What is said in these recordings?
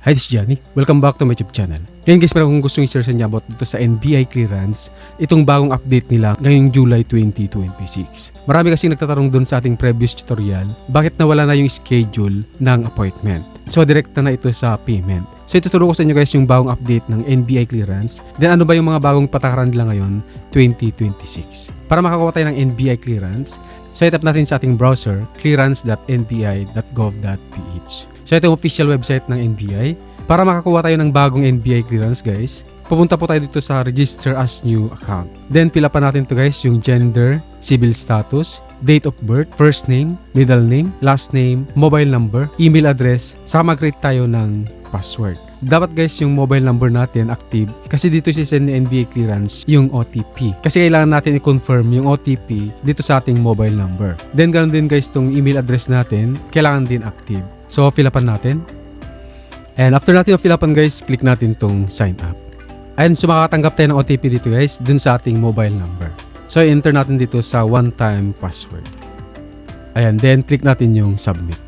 Hi, this is Johnny. Welcome back to my YouTube channel. Ngayon guys, meron akong gustong i-share sa inyo about dito sa NBI clearance, itong bagong update nila ngayong July 2026. Marami kasing nagtatanong doon sa ating previous tutorial, bakit nawala na yung schedule ng appointment. So, direkta na ito sa payment. So, ituturo ko sa inyo guys yung bagong update ng NBI clearance. Then, ano ba yung mga bagong patakaran nila ngayon, 2026. Para makakuha tayo ng NBI clearance, so itap natin sa ating browser, clearance.nbi.gov.ph. So, ito yung official website ng NBI. Para makakuha tayo ng bagong NBI clearance guys, pupunta po tayo dito sa register as new account. Then, fill up pa natin to guys yung gender, civil status, date of birth, first name, middle name, last name, mobile number, email address, saka mag-create tayo ng password. Dapat guys yung mobile number natin active kasi dito sisend ni NBI clearance yung OTP. Kasi kailangan natin i-confirm yung OTP dito sa ating mobile number. Then ganoon din guys tong email address natin, kailangan din active. So fill upan natin. And after natin fill upan guys, click natin tong sign up. And so makakatanggap tayo ng OTP dito guys dun sa ating mobile number. So enter natin dito sa one-time password. Ayan, then click natin yung submit.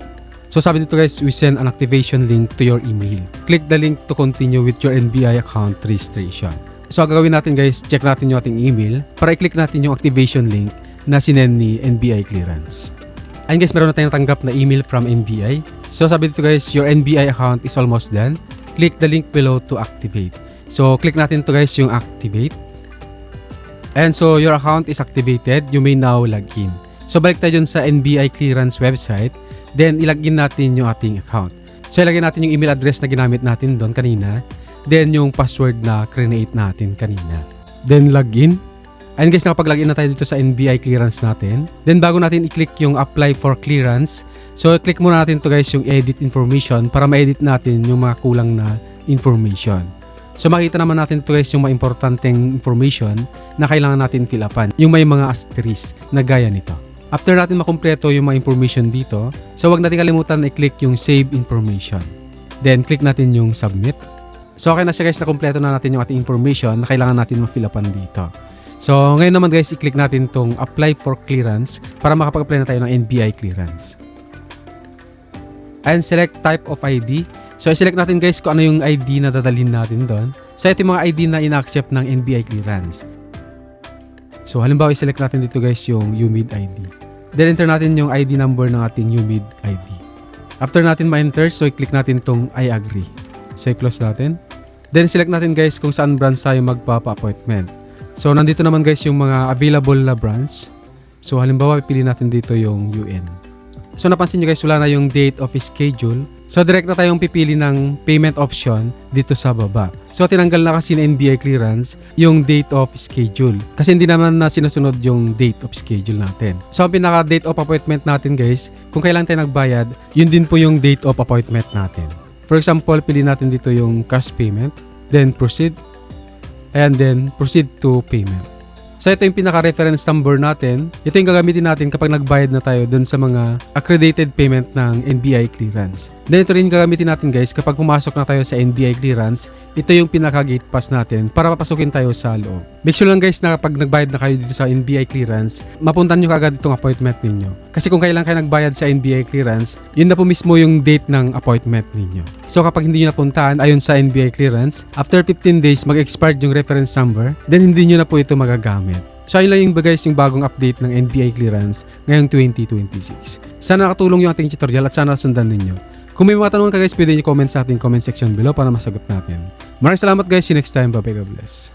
So sabi dito guys, we send an activation link to your email. Click the link to continue with your NBI account registration. So ang gagawin natin guys, check natin yung ating email para i-click natin yung activation link na sinend ni NBI clearance. Ayun guys, meron na tayong natanggap na email from NBI. So sabi dito guys, your NBI account is almost done. Click the link below to activate. So click natin to guys yung activate. And so your account is activated. You may now log in. So balik tayo dun sa NBI clearance website. Then ilagin natin yung ating account. So ilagay natin yung email address na ginamit natin doon kanina. Then yung password na create natin kanina. Then login. Ayun guys, nakapag-login na tayo dito sa NBI clearance natin. Then bago natin i-click yung apply for clearance, so click muna natin to guys yung edit information para ma-edit natin yung mga kulang na information. So makita naman natin to guys yung mga importanteng information na kailangan natin fill upan. Yung may mga asterisk na gaya nito. After natin makumpleto yung mga information dito, so wag natin kalimutan na i-click yung save information. Then click natin yung submit. So okay na siya guys, nakumpleto na natin yung ating information na kailangan natin ma-fill upan dito. So ngayon naman guys, i-click natin tong apply for clearance para makapag-apply na tayo ng NBI clearance. And select type of ID. So i-select natin guys kung ano yung ID na dadalhin natin doon. So ito yung mga ID na ina-accept ng NBI clearance. So halimbawa i-select natin dito guys yung UMID ID. Then enter natin yung ID number ng ating UMID ID. After natin ma-enter, so i-click natin tong I agree. So i-close natin. Then select natin guys kung saan branch tayo magpapa-appointment. So nandito naman guys yung mga available na branch. So halimbawa pipili natin dito yung UN. So napansin nyo guys, wala na yung date of schedule. So direct na tayong pipili ng payment option dito sa baba. So tinanggal na kasi ng NBI clearance yung date of schedule. Kasi hindi naman na sinusunod yung date of schedule natin. So ang pinaka date of appointment natin guys, kung kailan tayo nagbayad, yun din po yung date of appointment natin. For example, pili natin dito yung cash payment, then proceed, and then proceed to payment. So ito yung pinaka-reference number natin. Ito yung gagamitin natin kapag nagbayad na tayo dun sa mga accredited payment ng NBI clearance. Then ito rin gagamitin natin guys kapag pumasok na tayo sa NBI clearance. Ito yung pinaka-gate pass natin para papasukin tayo sa loob. Make sure lang guys na kapag nagbayad na kayo dito sa NBI clearance, mapuntan nyo kagad itong appointment ninyo. Kasi kung kailan kayo nagbayad sa NBI clearance, yun na po mismo yung date ng appointment ninyo. So kapag hindi nyo napuntahan ayon sa NBI clearance, after 15 days mag-expired yung reference number, then hindi nyo na po ito magagamit. So ayun lang yung guys yung bagong update ng NBI clearance ngayong 2026. Sana nakatulong yung ating tutorial at sana sundan ninyo. Kung may mga tanong ka guys, pwede nyo comment sa ating comment section below para masagot natin. Maraming salamat guys, see you next time, bye bye, God bless.